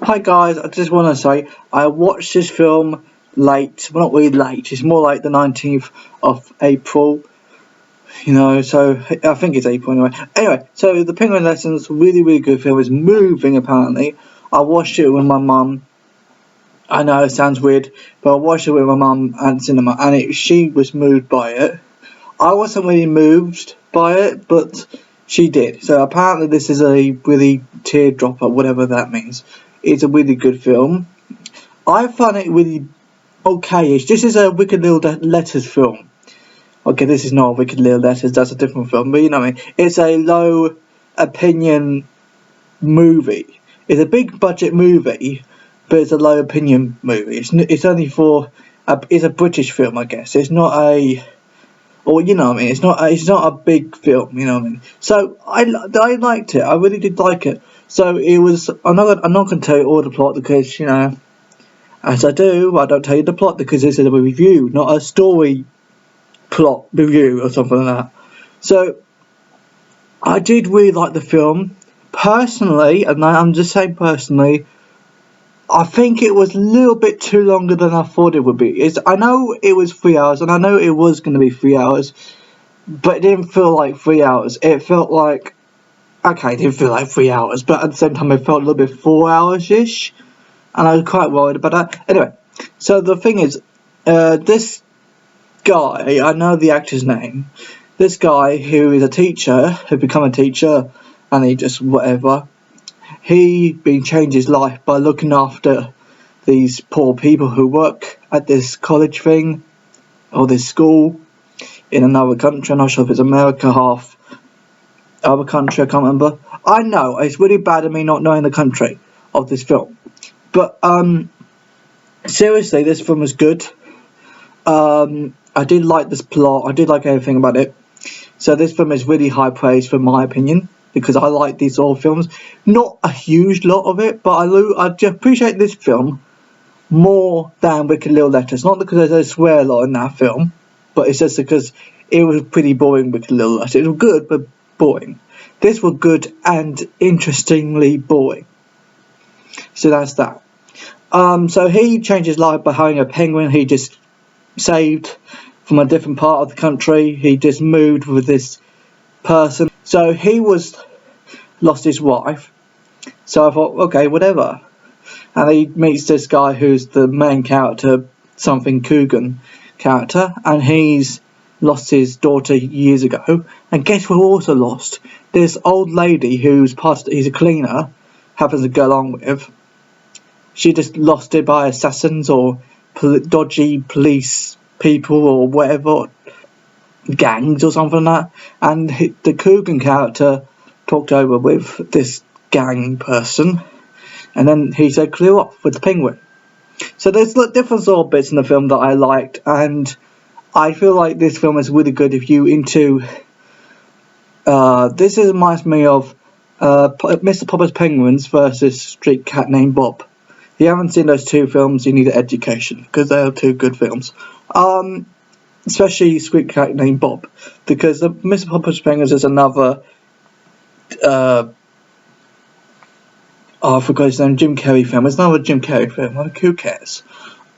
Hi guys, I just want to say I watched this film late. Well, not really late. It's more like the 19th of April. So I think it's April anyway. Anyway, so the Penguin Lessons, really good film. It's moving apparently. I watched it with my mum. I know it sounds weird, but I watched it with my mum at cinema, and she was moved by it. I wasn't really moved by it, but she did. So apparently this is a really teardropper, whatever that means. It's a really good film. I find it really okay-ish. This is a Wicked Little Letters film. Okay, this is not Wicked Little Letters, that's a different film, but you know what I mean. It's a low opinion movie. It's a big budget movie, but it's a low opinion movie. It's only for it's a British film, I guess. It's not a, or you know what I mean. It's not a big film, you know what I mean. So I liked it. I really did like it. So it was. I'm not going to tell you all the plot because as I do, I don't tell you the plot because this is a review, not a story plot review or something like that. So I did really like the film. Personally, and I'm just saying personally, I think it was a little bit too longer than I thought it would be. I know it was 3 hours, and I know it was going to be 3 hours, but it didn't feel like 3 hours. It felt like, okay, it didn't feel like 3 hours, but at the same time it felt a little bit 4 hours-ish, and I was quite worried about that. Anyway, so the thing is, this guy, I know the actor's name, this guy who is a teacher, who become a teacher, and he just whatever, he been changed his life by looking after these poor people who work at this college thing, or this school, in another country. I'm not sure if it's America, half other country, I can't remember. I know, it's really bad of me not knowing the country of this film. But, seriously, this film was good. I did like this plot, I did like everything about it. So this film is really high praise for my opinion, because I like these sort of films. Not a huge lot of it, but I just appreciate this film more than Wicked Little Letters. Not because there's a swear a lot in that film, but it's just because it was pretty boring, Wicked Little Letters. It was good, but boring. This was good and interestingly boring. So that's that. So he changed his life by hiring a penguin he just saved from a different part of the country. He just moved with this person. So he lost his wife. So I thought, okay, whatever. And he meets this guy who's the main character, something Coogan character, and he's lost his daughter years ago. And guess who also lost? This old lady who's he's a cleaner, happens to go along with. She just lost it by assassins or dodgy police people or whatever, gangs or something like that. And the Coogan character talked over with this gang person, and then he said clear off with the penguin. So there's different sort of bits in the film that I liked, and I feel like this film is really good if you into this reminds me of Mr. Popper's Penguins versus Street Cat Named Bob. If you haven't seen those two films, you need an education, because they are two good films. Especially Street Cat Named Bob, because Mr. Popper's Penguins is another I forgot his name, Jim Carrey film. It's another Jim Carrey film, like who cares?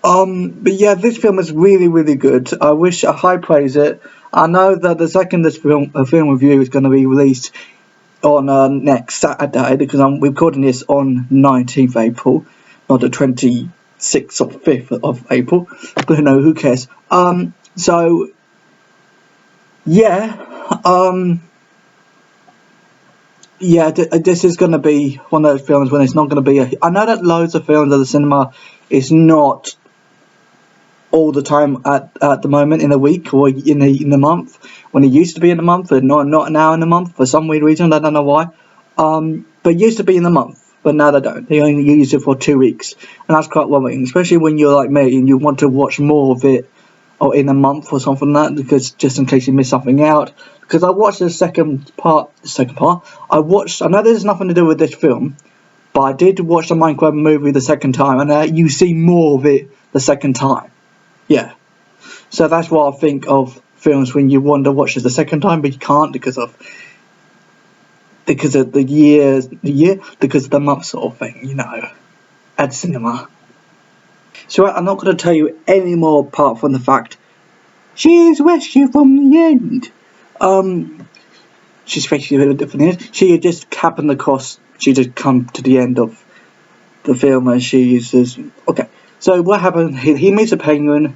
But yeah, this film is really good. I wish I high praise it. I know that the second this film review is going to be released on next Saturday, because I'm recording this on 19th April, not the 26th or 5th of April, but who cares? So yeah, yeah, this is going to be one of those films when it's not going to be I know that loads of films at the cinema is not all the time at the moment in a week or in a month, when it used to be in a month and not now in a month for some weird reason. I don't know why. But it used to be in a month, but now they don't. They only use it for 2 weeks, and that's quite worrying, especially when you're like me and you want to watch more of it or in a month or something like that, because just in case you miss something out. Because I watched the second part. I know there's nothing to do with this film, but I did watch the Minecraft movie the second time, and you see more of it the second time. Yeah. So that's what I think of films when you want to watch it the second time, but you can't because of the year, because of the month sort of thing, at cinema. So I'm not going to tell you any more apart from the fact she is rescued from the end. She's basically a little different. She had just happened across. She just come to the end of the film, and she says, "Okay." So what happened? He meets a penguin,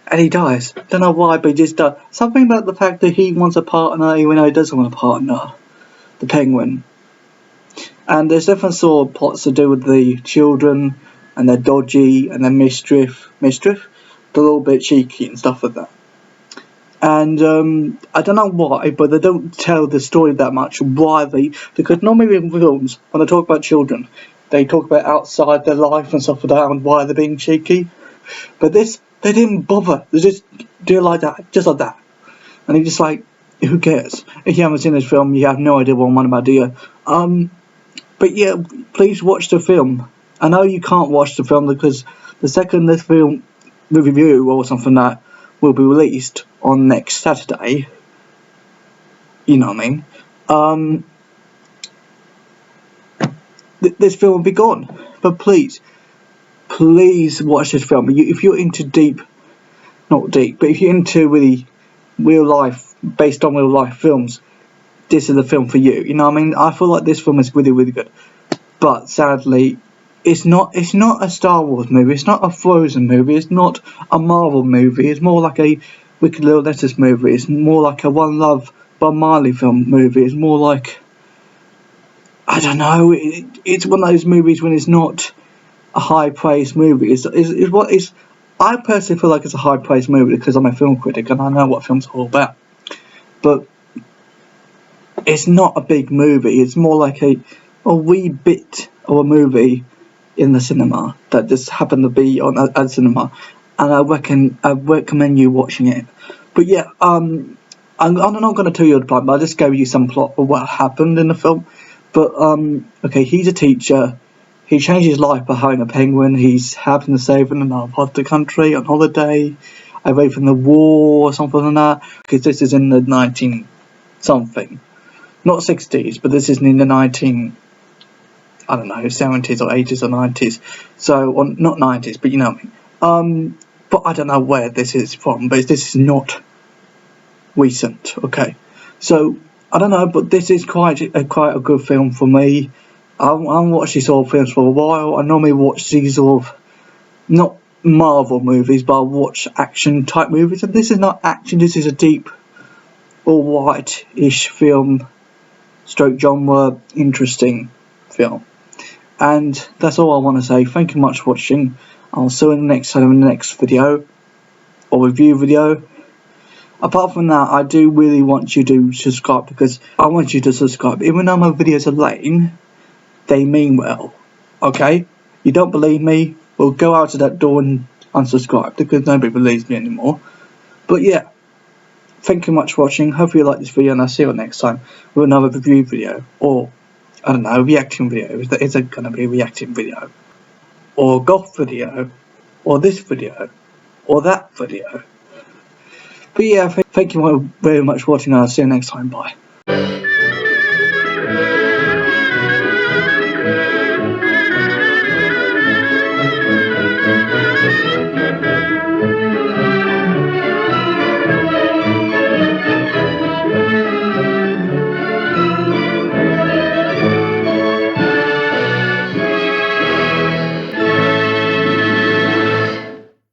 and he dies. Don't know why, but he just died. Something about the fact that he wants a partner, even though he doesn't want a partner. The penguin. And there's different sort of plots to do with the children, and they're dodgy, and they're mischief, the little bit cheeky and stuff like that. And I don't know why, but they don't tell the story that much. Why because normally in films, when they talk about children, they talk about outside their life and stuff like that, and why they're being cheeky. But this, they didn't bother. They just do it like that, just like that. And you're just like, who cares? If you haven't seen this film, you have no idea what I'm on about, do you? But yeah, please watch the film. I know you can't watch the film because the second this film review or something that will be released on next Saturday, you know what I mean, this film will be gone. But please watch this film. If you're into not deep, but if you're into really real life, based on real life films, this is the film for you. You know what I mean? I feel like this film is really, really good. But sadly, it's not a Star Wars movie. It's not a Frozen movie. It's not a Marvel movie. It's more like a Wicked Little Letters movie. It's more like a One Love Bob Marley film movie. It's more like, I don't know. It's one of those movies when it's not a high praise movie. I personally feel like it's a high praise movie because I'm a film critic and I know what films are all about. But it's not a big movie. It's more like a wee bit of a movie in the cinema that just happened to be on a cinema, and I recommend you watching it. But yeah, I'm not going to tell you the plot, but I'll just give you some plot of what happened in the film. But okay, he's a teacher. He changed his life by having a penguin. He's happened to save in another part of the country on holiday, away from the war or something like that. Because this is in the 19 something, not 60s, but this is in the 19. I don't know, 70s or 80s or 90s. So, or not 90s, but you know what I mean. But I don't know where this is from, but this is not recent, okay? So, I don't know, but this is quite a good film for me. I haven't watched these sort of films for a while. I normally watch these sort of, not Marvel movies, but I watch action type movies. And this is not action, this is a deep, alright-ish film, stroke genre, interesting film. And that's all I want to say. Thank you much for watching. I'll see you in the next time in the next video or review video. Apart from that, I do really want you to subscribe because I want you to subscribe. Even though my videos are lame, they mean well. Okay? You don't believe me? Well, go out to that door and unsubscribe because nobody believes me anymore. But yeah, thank you much for watching. Hope you like this video and I'll see you next time with another review video or I don't know, reaction video. Is it going to be a reaction video? Or a golf video? Or this video? Or that video? But yeah, thank you very much for watching and I'll see you next time. Bye.